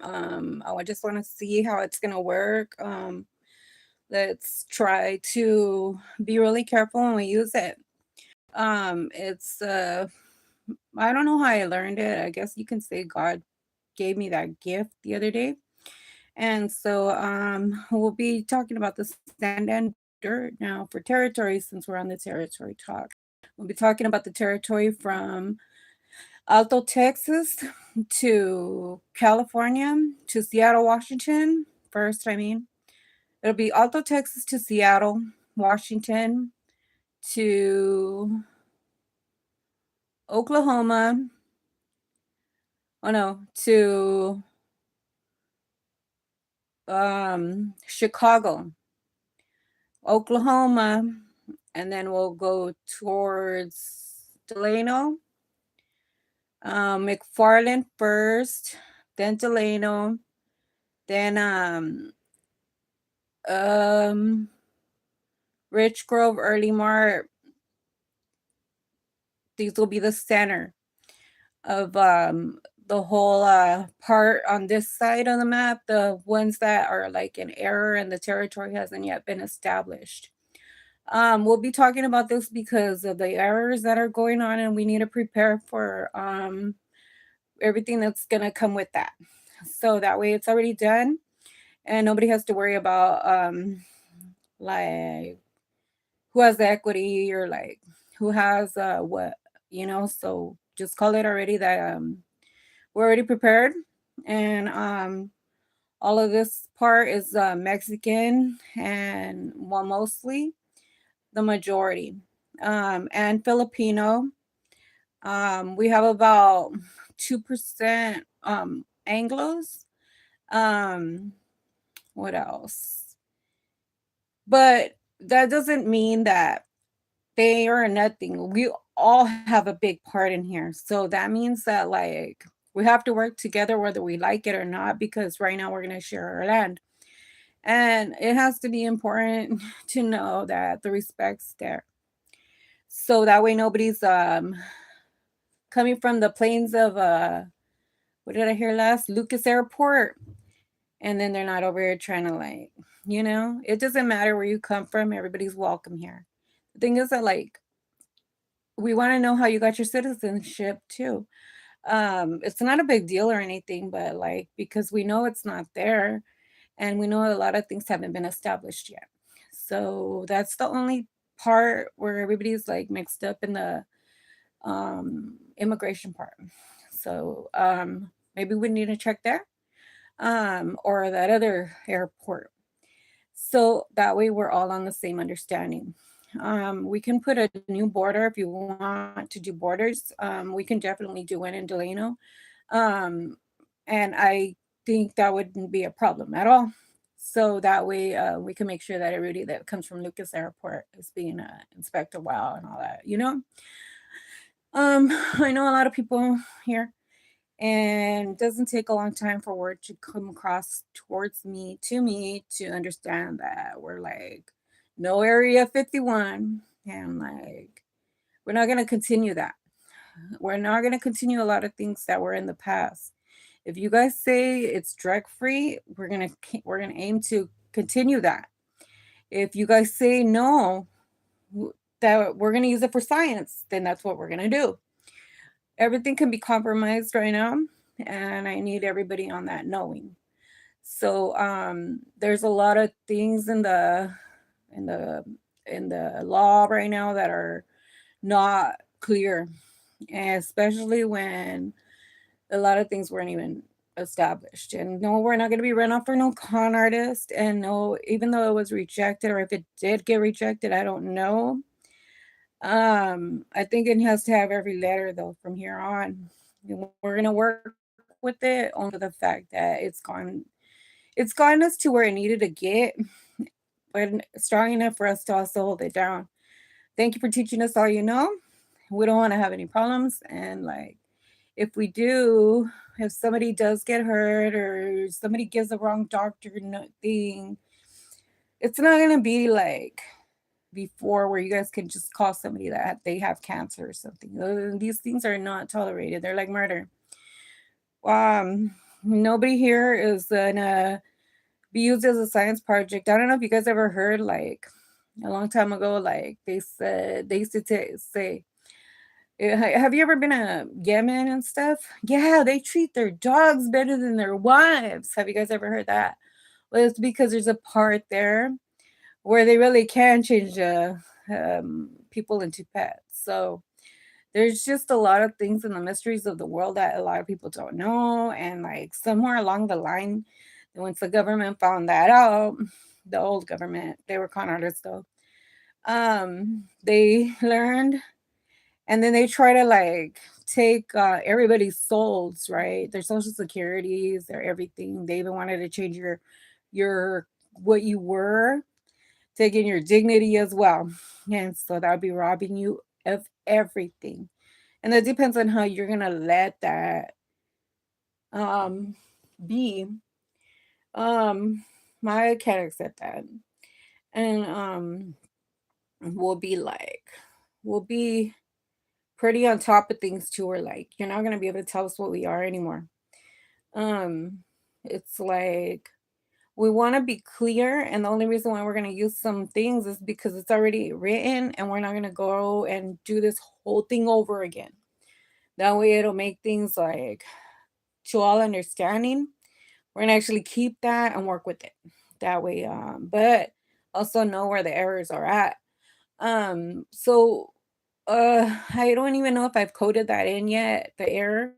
I just want to see how it's gonna work. Let's try to be really careful when we use it. It's I don't know how I learned it. I guess you can say God gave me that gift the other day. And so we'll be talking about the sand and dirt now for territory since we're on the territory talk. We'll be talking about the territory from Alto, Texas to California to Seattle, Washington. First, I mean, it'll be Alto, Texas to Seattle, Washington to Oklahoma. Oh no, to Chicago, Oklahoma, and then we'll go towards Delano, McFarland first, then Delano, then um, Rich Grove, Early Mart. These will be the center of the whole part on this side of the map. The ones that are like in error and the territory hasn't yet been established. We'll be talking about this because of the errors that are going on, and we need to prepare for everything that's gonna come with that. So that way it's already done and nobody has to worry about like who has the equity or like who has what, so just call it already that we're already prepared. And all of this part is Mexican and, well, mostly the majority, and Filipino. We have about 2% Anglos. Um, what else? But that doesn't mean that they are nothing. We all have a big part in here. So that means that like we have to work together whether we like it or not, because right now we're going to share our land. And it has to be important to know that the respect's there. So that way nobody's coming from the plains of what did I hear last? Lucas Airport. And then they're not over here trying to like, it doesn't matter where you come from, everybody's welcome here. The thing is that like we want to know how you got your citizenship too. It's not a big deal or anything, but like because we know it's not there and we know a lot of things haven't been established yet. So that's the only part where everybody's like mixed up in the immigration part. So maybe we need to check there, or that other airport. So that way we're all on the same understanding. We can put a new border if you want to do borders. We can definitely do one in Delano. Um, and I think that wouldn't be a problem at all. So that way we can make sure that everybody that comes from Lucas Airport is being inspected well and all that. I know a lot of people here, and it doesn't take a long time for word to come across towards me to me to understand that we're like no area 51, and like we're not going to continue that. We're not going to continue a lot of things that were in the past. If you guys say it's drug free, we're going to aim to continue that. If you guys say no, that we're going to use it for science, then that's what we're going to do. Everything can be compromised right now, and I need everybody on that knowing. So there's a lot of things in the in the law right now that are not clear, and especially when a lot of things weren't even established. And no, we're not going to be run off for no con artist. And no, even though it was rejected, or if it did get rejected, I don't know. I think it has to have every letter though from here on. We're gonna work with it only for the fact that it's gotten us to where it needed to get, but strong enough for us to also hold it down. Thank you for teaching us all you know. We don't want to have any problems, and like if we do, if somebody does get hurt or somebody gives the wrong doctor thing, it's not gonna be like before where you guys can just call somebody that they have cancer or something. These things are not tolerated. They're like murder. Um, nobody here is gonna be used as a science project. I don't know if you guys ever heard, like, a long time ago, like, they said they used to say, have you ever been a Yemen and stuff? Yeah, they treat their dogs better than their wives. Have you guys ever heard that? Well, it's because there's a part there where they really can change people into pets. So there's just a lot of things in the mysteries of the world that a lot of people don't know. And like somewhere along the line, once the government found that out, the old government, they were con artists though. They learned, and then they try to like take everybody's souls, right? Their social securities, their everything. They even wanted to change your what you were, taking your dignity as well. And so that would be robbing you of everything. And that depends on how you're gonna let that um be. Um my cat accept that. And we'll be like we'll be pretty on top of things too. Or like you're not gonna be able to tell us what we are anymore. Um it's like we want to be clear, and the only reason why we're going to use some things is because it's already written, and we're not going to go and do this whole thing over again. That way it'll make things like to all understanding. We're going to actually keep that and work with it that way, but also know where the errors are at. So I don't even know if I've coded that in yet, the error.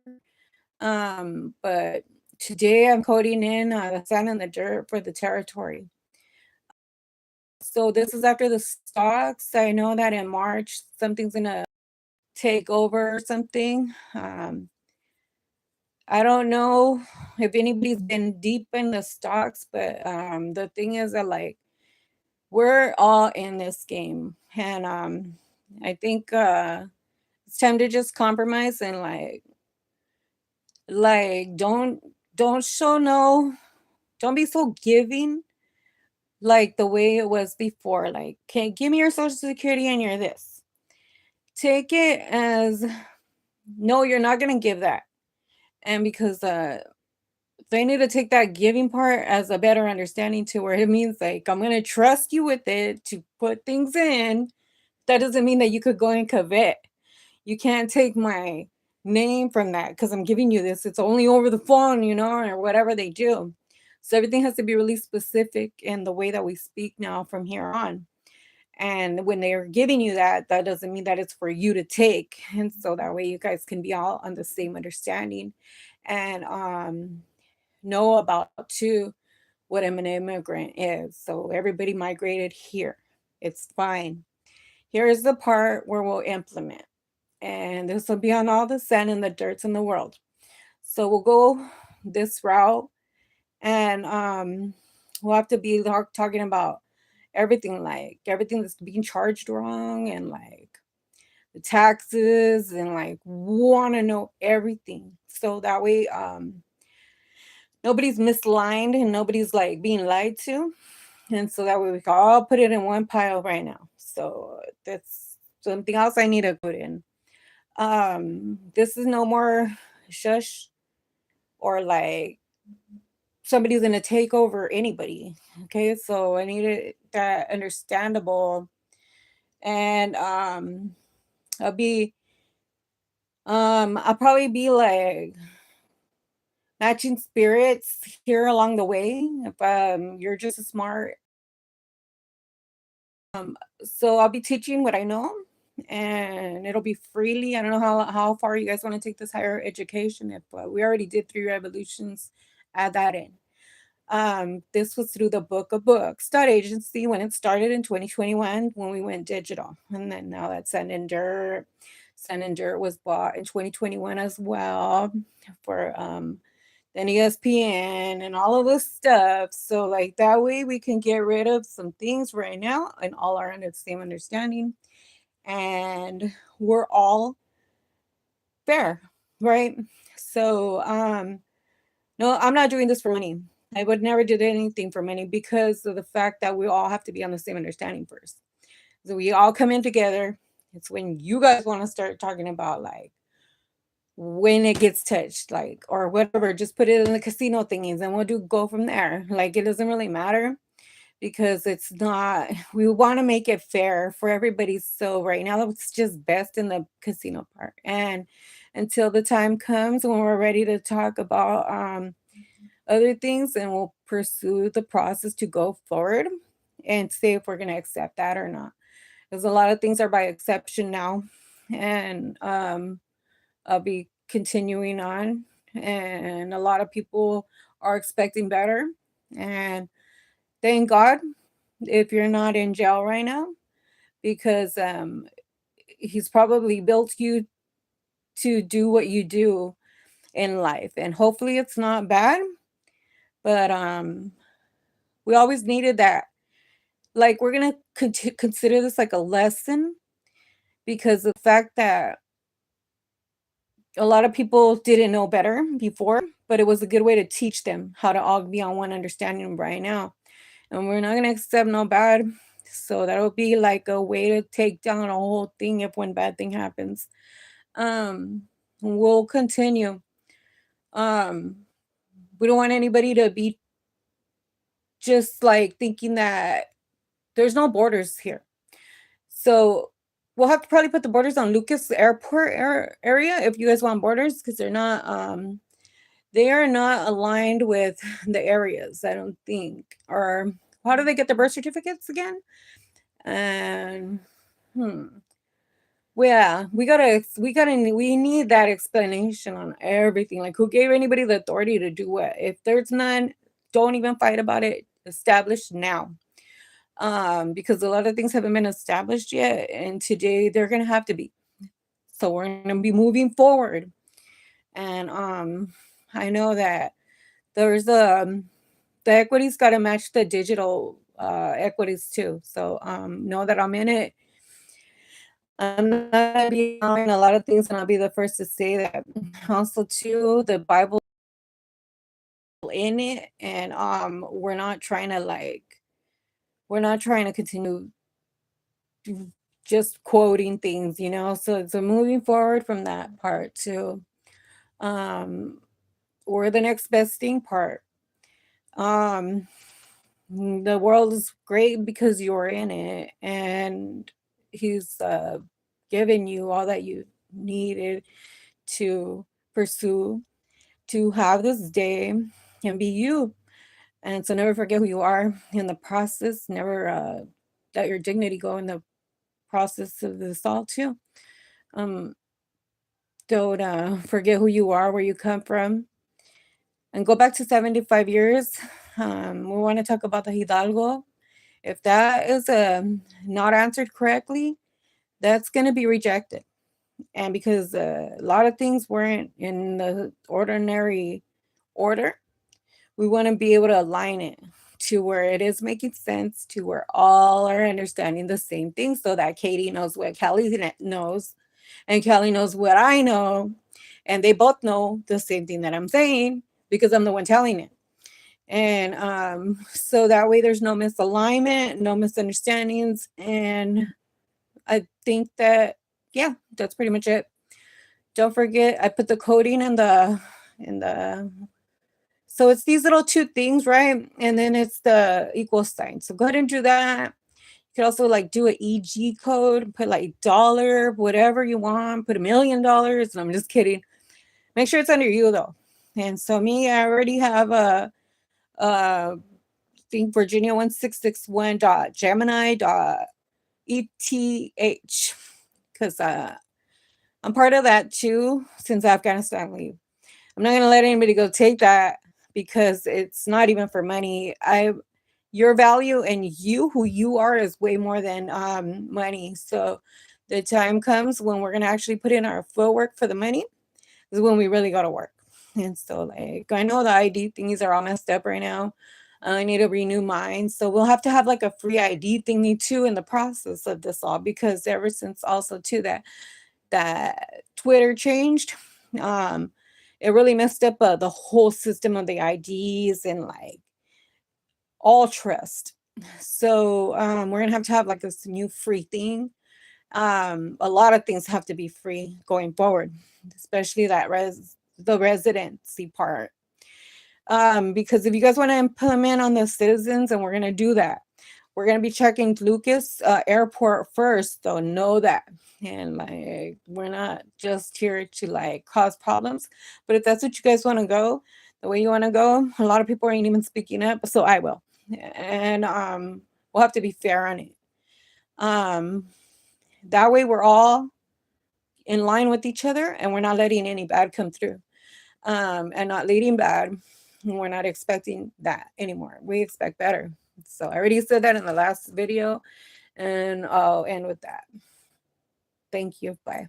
But today I'm coding in the sand and the dirt for the territory. So this is after the stocks. I know that in March something's gonna take over or something. I don't know if anybody's been deep in the stocks, but the thing is that like we're all in this game, and I think it's time to just compromise and like don't show no, don't be so giving like the way it was before. Like, okay, give me your social security and you're this. Take it as no, you're not gonna give that. And because they need to take that giving part as a better understanding to where it means like I'm gonna trust you with it to put things in. That doesn't mean that you could go and covet. You can't take my name from that because I'm giving you this. It's only over the phone, or whatever they do. So everything has to be really specific in the way that we speak now from here on. And when they are giving you that, that doesn't mean that it's for you to take. And so that way you guys can be all on the same understanding and know about too what an immigrant is. So everybody migrated here. It's fine. Here's the part where we'll implement. And this will be on all the sand and the dirts in the world. So we'll go this route, and we'll have to be talking about everything, like everything that's being charged wrong, and like the taxes, and like want to know everything. So that way nobody's mislined and nobody's like being lied to. And so that way we can all put it in one pile right now. So that's something else I need to put in. This is no more shush or like somebody's gonna take over anybody. Okay, so I needed that understandable, and I'll be I'll probably be like matching spirits here along the way if you're just as smart. So I'll be teaching what I know, and it'll be freely. I don't know how far you guys want to take this higher education. If we already did three revolutions, add that in. This was through the Book of Books agency when it started in 2021 when we went digital. And then now that's Sand and Dirt. Sand and Dirt was bought in 2021 as well for then ESPN and all of this stuff. So like that way we can get rid of some things right now and all are under the same understanding. And we're all fair, right? So no, I'm not doing this for money. I would never do anything for money because of the fact that we all have to be on the same understanding first. So we all come in together. It's when you guys want to start talking about like when it gets touched, like, or whatever, just put it in the casino thingies and we'll go from there. Like, it doesn't really matter because it's not, we want to make it fair for everybody. So right now it's just best in the casino part. And until the time comes when we're ready to talk about other things, and we'll pursue the process to go forward and see if we're going to accept that or not. Because a lot of things are by exception now. And I'll be continuing on, and a lot of people are expecting better. And thank God if you're not in jail right now, because he's probably built you to do what you do in life, and hopefully it's not bad. But we always needed that. Like, we're gonna consider this like a lesson, because the fact that a lot of people didn't know better before, but it was a good way to teach them how to all be on one understanding right now. And we're not going to accept no bad. So that'll be like a way to take down a whole thing if one bad thing happens. Um, we'll continue. Um, we don't want anybody to be just like thinking that there's no borders here. So we'll have to probably put the borders on Lucas Airport area if you guys want borders, because they are not aligned with the areas, I don't think. Or how do they get the birth certificates again? And well, yeah, we need that explanation on everything. Like, who gave anybody the authority to do what? If there's none, don't even fight about it. Establish now. Because a lot of things haven't been established yet, and today they're gonna have to be. So we're gonna be moving forward. And I know that there's the equities got to match the digital equities too. So know that I'm in it. I'm not gonna be knowing a lot of things, and I'll be the first to say that. Also, too, the Bible in it, and we're not trying to continue just quoting things, you know. So moving forward from that part too. Um, or the next best thing part. Um, the world is great because you're in it, and he's given you all that you needed to pursue, to have this day and be you. And so never forget who you are in the process. Never let your dignity go in the process of this all too. um don't forget who you are, where you come from, and go back to 75 years. We want to talk about the Hidalgo. If that is not answered correctly, that's going to be rejected. And because a lot of things weren't in the ordinary order, we want to be able to align it to where it is making sense, to where all are understanding the same thing, so that Katie knows what Kelly knows, and Kelly knows what I know, and they both know the same thing that I'm saying because I'm the one telling it. And so that way there's no misalignment, no misunderstandings. And I think that, yeah, that's pretty much it. Don't forget, I put the coding in the so it's these little two things, right? And then it's the equal sign. So go ahead and do that. You could also like do an EG code, put like dollar, whatever you want, put $1,000,000. And I'm just kidding. Make sure it's under you though. And so me, I already have a think Virginia166.gemini.eth, because I'm part of that too since Afghanistan leave. I'm not gonna let anybody go take that because it's not even for money. Your value and you, who you are, is way more than money. So the time comes when we're gonna actually put in our footwork for the money is when we really gotta work. And so, like, I know the ID thingies are all messed up right now. I need to renew mine. So we'll have to have like a free ID thingy too in the process of this all, because ever since also too that Twitter changed, um, it really messed up the whole system of the IDs and like all trust. So we're gonna have to have like this new free thing. A lot of things have to be free going forward, especially the residency part. Because if you guys want to implement on the citizens, and we're going to do that, we're going to be checking Lucas Airport first, so know that. And like, we're not just here to like cause problems, but if that's what you guys want to go, the way you want to go, a lot of people ain't even speaking up, so I will. And we'll have to be fair on it. That way we're all in line with each other, and we're not letting any bad come through. And not leading bad. We're not expecting that anymore. We expect better. So I already said that in the last video, and I'll end with that. Thank you. Bye.